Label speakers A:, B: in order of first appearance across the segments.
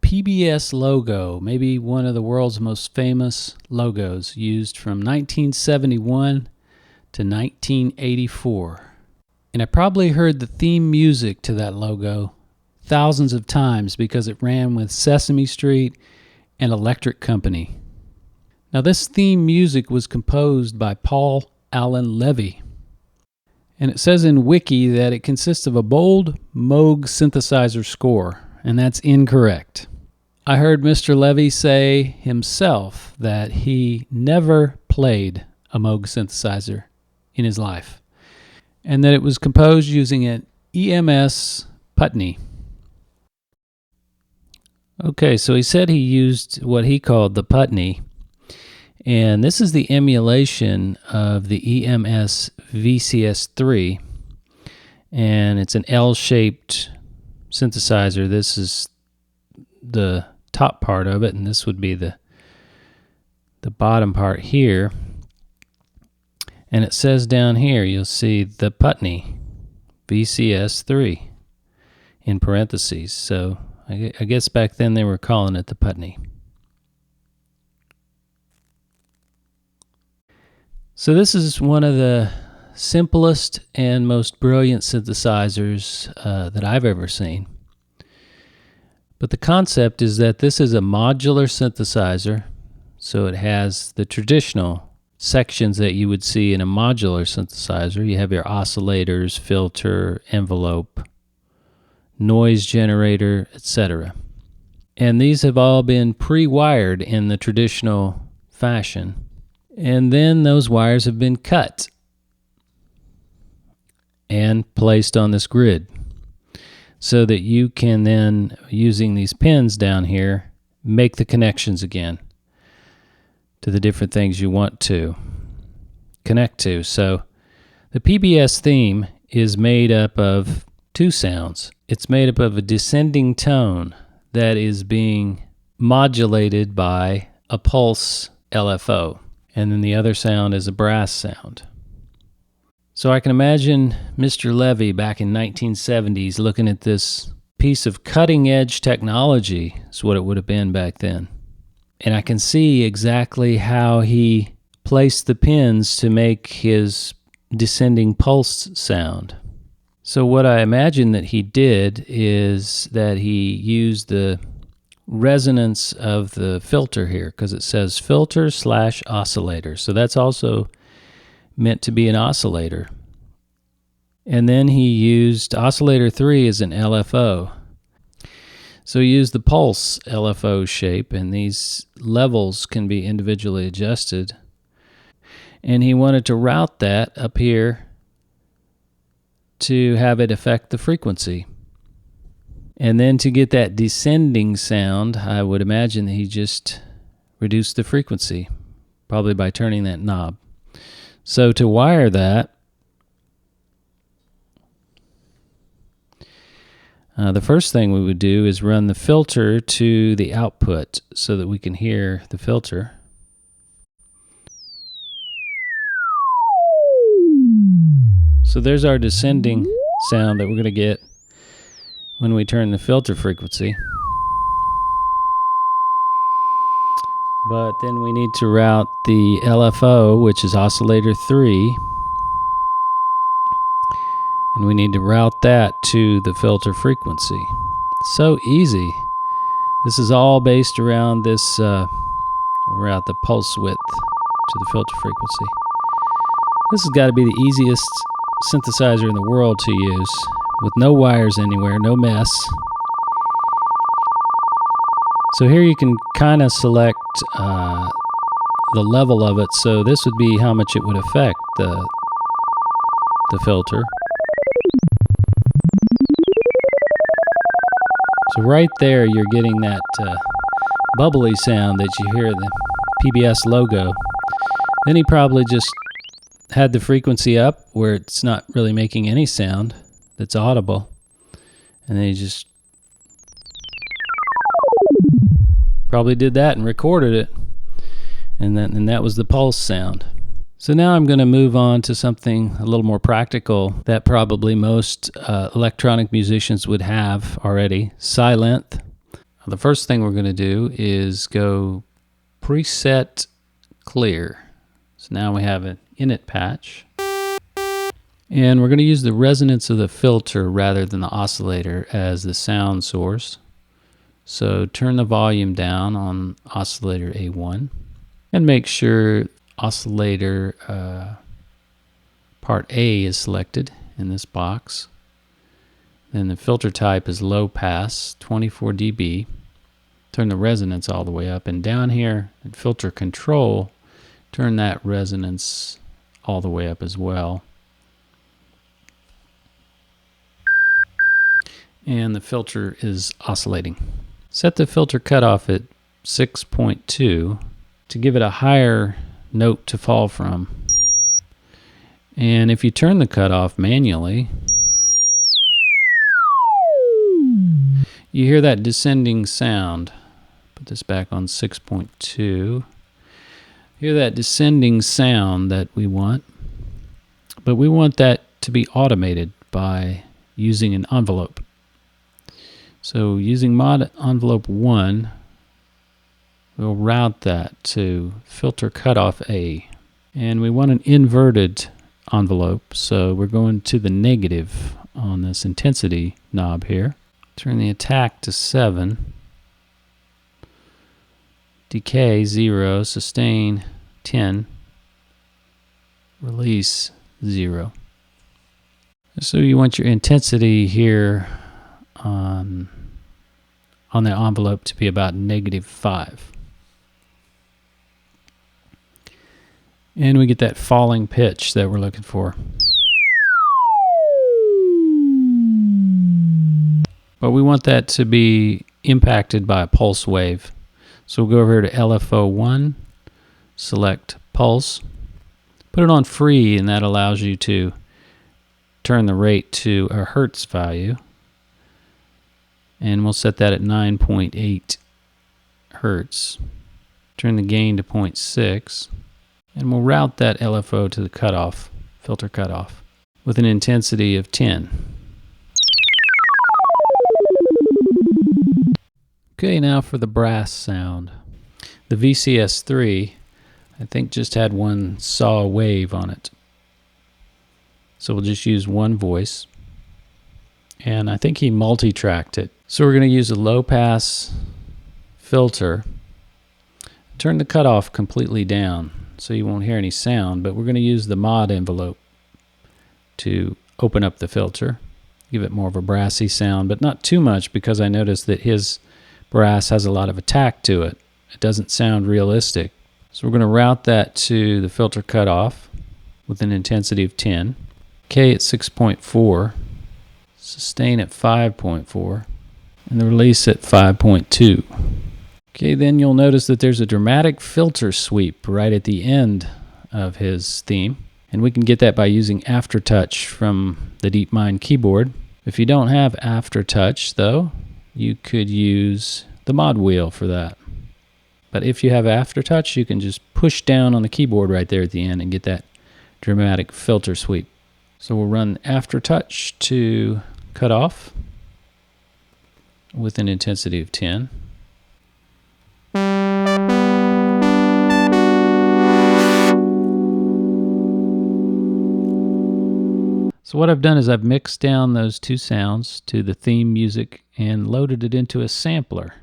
A: PBS logo, maybe one of the world's most famous logos, used from 1971 to 1984. And I probably heard the theme music to that logo thousands of times because it ran with Sesame Street and Electric Company. Now, this theme music was composed by Paul Allen Levy. And it says in Wiki that it consists of a bold Moog synthesizer score, and that's incorrect. I heard Mr. Levy say himself that he never played a Moog synthesizer in his life, and that it was composed using an EMS Putney. Okay, so he said he used what he called the Putney, and this is the emulation of the EMS VCS3, and it's an L-shaped synthesizer. This is the top part of it, and this would be the bottom part here. And it says down here, you'll see the Putney VCS3 in parentheses. So I guess back then they were calling it the Putney. So this is one of the simplest and most brilliant synthesizers that I've ever seen. But the concept is that this is a modular synthesizer, so it has the traditional sections that you would see in a modular synthesizer. You have your oscillators, filter, envelope, noise generator, etc. And these have all been pre-wired in the traditional fashion. And then those wires have been cut and placed on this grid, so that you can then, using these pins down here, make the connections again to the different things you want to connect to. So the PBS theme is made up of two sounds. It's made up of a descending tone that is being modulated by a pulse LFO, and then the other sound is a brass sound. So I can imagine Mr. Levy back in 1970s looking at this piece of cutting-edge technology, is what it would have been back then. And I can see exactly how he placed the pins to make his descending pulse sound. So what I imagine that he did is that he used the resonance of the filter here, because it says filter/oscillator. So that's also meant to be an oscillator. And then he used oscillator 3 as an LFO. So he used the pulse LFO shape, and these levels can be individually adjusted. And he wanted to route that up here to have it affect the frequency. And then to get that descending sound, I would imagine that he just reduced the frequency, probably by turning that knob. So to wire that, the first thing we would do is run the filter to the output so that we can hear the filter. So there's our descending sound that we're going to get when we turn the filter frequency. But then we need to route the LFO, which is oscillator 3, and we need to route that to the filter frequency. So easy. This is all based around this, route the pulse width to the filter frequency. This has got to be the easiest synthesizer in the world to use, with no wires anywhere, no mess. So here you can kind of select the level of it. So this would be how much it would affect the filter. So right there you're getting that bubbly sound that you hear in the PBS logo. Then he probably just had the frequency up where it's not really making any sound that's audible. And then you just probably did that and recorded it. And that was the pulse sound. So now I'm going to move on to something a little more practical that probably most electronic musicians would have already, Synth. The first thing we're going to do is go preset clear. So now we have an init patch. And we're going to use the resonance of the filter rather than the oscillator as the sound source. So turn the volume down on oscillator A1 and make sure oscillator part A is selected in this box. Then the filter type is low pass, 24 dB. Turn the resonance all the way up, and down here in filter control, turn that resonance all the way up as well. And the filter is oscillating. Set the filter cutoff at 6.2 to give it a higher note to fall from. And if you turn the cutoff manually, you hear that descending sound. Put this back on 6.2. Hear that descending sound that we want, but we want that to be automated by using an envelope. So using mod envelope 1, we'll route that to filter cutoff A. And we want an inverted envelope, so we're going to the negative on this intensity knob here. Turn the attack to 7. Decay 0, sustain 10, release 0. So you want your intensity here on the envelope to be about -5. And we get that falling pitch that we're looking for. But we want that to be impacted by a pulse wave. So we'll go over here to LFO1, select pulse, put it on free, and that allows you to turn the rate to a hertz value. And we'll set that at 9.8 hertz. Turn the gain to 0.6. And we'll route that LFO to the cutoff, filter cutoff, with an intensity of 10. Okay, now for the brass sound. The VCS3, I think, just had one saw wave on it. So we'll just use one voice. And I think he multi-tracked it. So we're going to use a low-pass filter. Turn the cutoff completely down so you won't hear any sound, but we're going to use the mod envelope to open up the filter, give it more of a brassy sound, but not too much, because I noticed that his brass has a lot of attack to it. It doesn't sound realistic. So we're going to route that to the filter cutoff with an intensity of 10, K at 6.4, sustain at 5.4, and the release at 5.2. Okay, then you'll notice that there's a dramatic filter sweep right at the end of his theme, and we can get that by using Aftertouch from the DeepMind keyboard. If you don't have Aftertouch, though, you could use the mod wheel for that. But if you have Aftertouch, you can just push down on the keyboard right there at the end and get that dramatic filter sweep. So we'll run Aftertouch to cutoff with an intensity of 10. So what I've done is I've mixed down those two sounds to the theme music and loaded it into a sampler.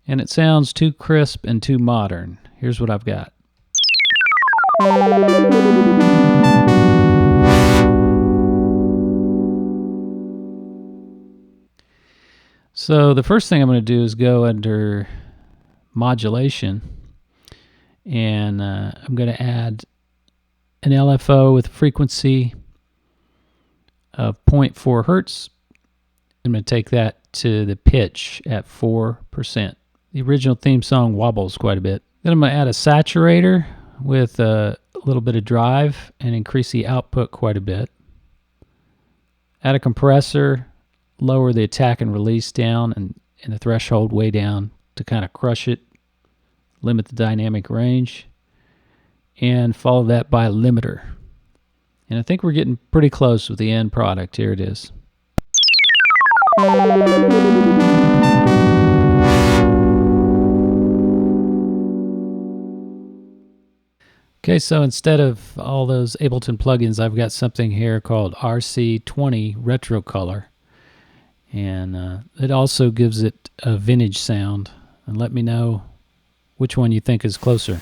A: And it sounds too crisp and too modern. Here's what I've got. So the first thing I'm going to do is go under modulation, and I'm going to add an LFO with a frequency of 0.4 hertz. I'm going to take that to the pitch at 4%. The original theme song wobbles quite a bit. Then I'm going to add a saturator with a little bit of drive and increase the output quite a bit. Add a compressor, lower the attack and release down and the threshold way down to kind of crush it, limit the dynamic range, and follow that by a limiter. And I think we're getting pretty close with the end product. Here it is. Okay, so instead of all those Ableton plugins, I've got something here called RC20 Retro Color. And it also gives it a vintage sound. And let me know which one you think is closer.